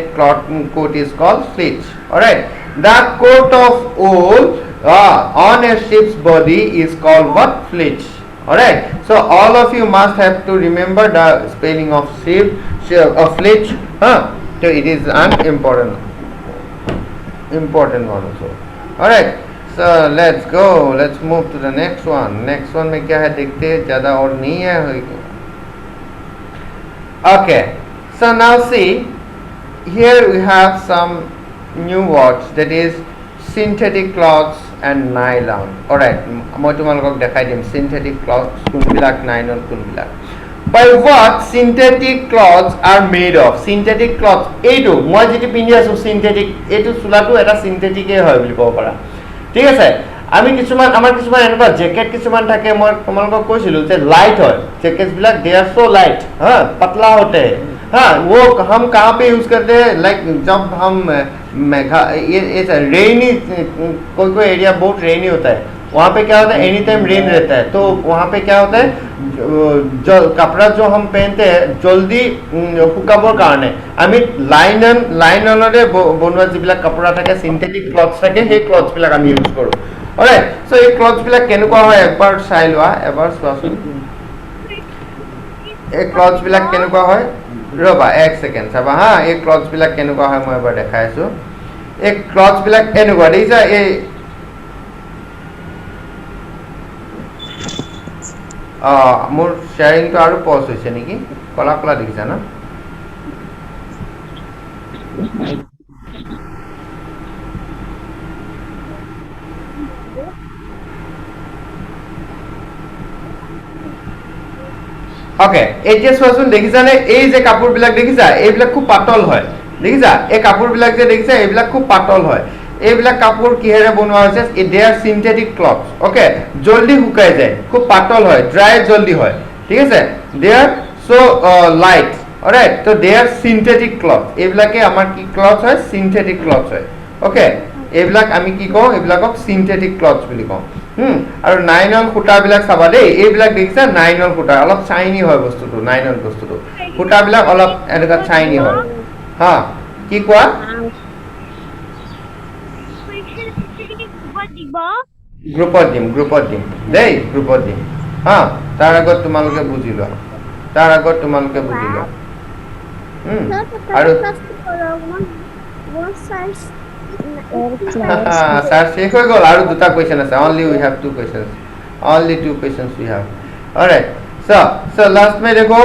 coat is called fleece all right the coat of wool on a sheep's body is called what fleece alright so all of you must have to remember the spelling of sheep of fleece so it is an important one also alright so let's go let's move to the next one में क्या है देखते हैं ज़्यादा और नहीं है okay so now see here we have some new words that is synthetic cloths and nylon alright মই তোমালোকক দেখাই দিম synthetic cloths কোনবিলাক nylon কোনবিলাক by what synthetic cloths are made of synthetic cloths এইটো মই যেটি পিন্ধি আছো synthetic এইটো চুলাটো এটা synthetic এ হয় বুলি ক'ব পাৰা ঠিক আছে আমি আমাৰ কিছুমান এনেকুৱা জেকেট কিছুমান থাকে মই তোমালোকক কৈছিলো যে লাইট হয় জেকেটস বিলাক দে आर सो लाइट हां पतला होते हैं हाँ वो हम कहाँ पे यूज करते हैं लाइक जब हम ये रेनी कोई एरिया बहुत रेनी होता है वहाँ पे क्या होता है एनी टाइम रेन रहता है तो वहाँ पे क्या होता है जो कपड़ा जो हम पहनते हैं जल्दी শুকাবৰ কাৰণে আমি লাইননৰে বনোৱা যিবিলাক কপৰা থাকে সিনথেটিক ক্লথছ থাকে সেই ক্লথছ বিলাক আমি ইউজ কৰোঁ অলৰাইট সো এই ক্লথছ বিলাক কেনেকুৱা হয় একবাৰ চাই লোৱা এবাৰ চোৱাচোন এই ক্লথছ বিলাক কেনেকুৱা হয় ৰবা এক সেকেন্ড চাবা হা এই ক্লথছ বিলাক কেনেকুৱা হয় মই এবাৰ দেখাই আছো এই ক্লথছ বিলাক এনেকুৱা দেখিছা এই মোৰ শেয়াৰিংটো আৰু পজ হৈছে নেকি কলা কলা দেখিছা না ओके এতিয়া চোৱাচোন দেখিছানে এই যে কাপোৰবিলাক দেখিছা এইবিলাক খুব পাতল হয় দেখিছা এই কাপোৰবিলাক যে দেখিছা এইবিলাক খুব পাতল হয় এইবিলাক কাপোৰ কিহেৰে বনোৱা হৈছে দে আৰ সিনথেটিক ক্লথছ ওকে জলদি শুকাই যায় খুব পাতল হয় ড্ৰাই জলদি হয় ঠিক আছে দে আৰ সো লাইট অলৰাইট তো দে আৰ সিনথেটিক ক্লথ এইবিলাকে আমাৰ কি ক্লথ হয় সিনথেটিক ক্লথ হয় ওকে এইবিলাক আমি কি কওঁ এইবিলাকক সিনথেটিক ক্লথছ বুলি কওঁ আৰু নাইলন সূতাবিলাক চাবা দেই এইবিলাক দেখিছা নাইলন সূতা অলপ চাইনি হয় বস্তুটো নাইলন বস্তুটো সূতাবিলাক অলপ এনেকা চাইনি হয় হা কি কোৱা গ্ৰুপত দিম দেই গ্ৰুপত দিম হা তাৰ আগত তোমালোকে বুজি লোৱা আৰু sir শেষ হৈ গ'ল আৰু দুটা কোৱেশ্চন আছে only we have two questions we have all right so last में देखो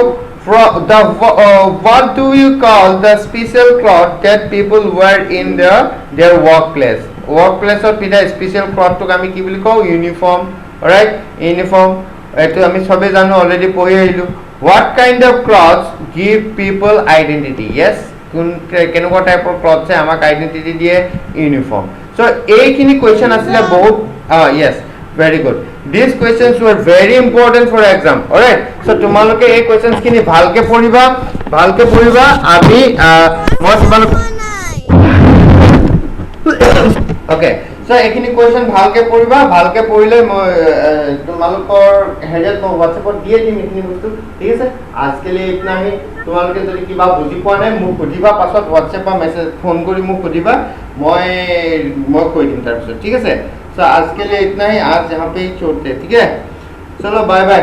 what do you call the special cloth that people wear in their workplace or পিন্ধা স্পেশাল ক্লথটোক আমি কি বুলি কওঁ ইউনিফর্ম অলরাইট ইউনিফর্ম এটো আমি সবে জানো অলরেডি পঢ়ি আহিলো what kind of clothes give people identity yes কেনেকুৱা টাইপৰ ক্লথছে আমাক আইডেন্টিটি দিয়ে ইউনিফৰ্ম সো এইখিনি কোৱেশ্চন আছিল বহুত yes very good These questions were very important for exam. Alright, so তোমালোকে এই questions খিনি ভালকে পঢ়িবা আমি মই তোমালোক Okay, so এইখিনি question ভালকে পঢ়িবা ভালকে পঢ়িলে মই তোমালোকৰ হেডেত মই WhatsApp দিয়ে দিম এইখিনি বস্তু ঠিক আছে আজকালি ইতনা হি তোমালোকে যদি কিবা বুজি পোৱা নাই মোক সুধিবা পাছত WhatsApp বা মেসেজ ফোন কৰি মোক সুধিবা মই কৈ দিম তাৰ পিছত ঠিক আছে सो आज के लिए इतना ही आज यहाँ पे ही छोड़ते ठीक है चलो बाय बाय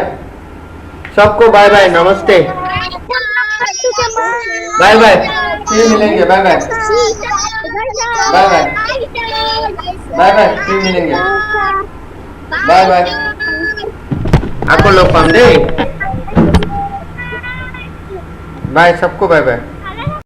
सबको बाय बाय नमस्ते बाय बाय फिर मिलेंगे bye bye bye bye bye bye फिर मिलेंगे बाय बाय आपको लोग पाम दे बाय सबको बाय बाय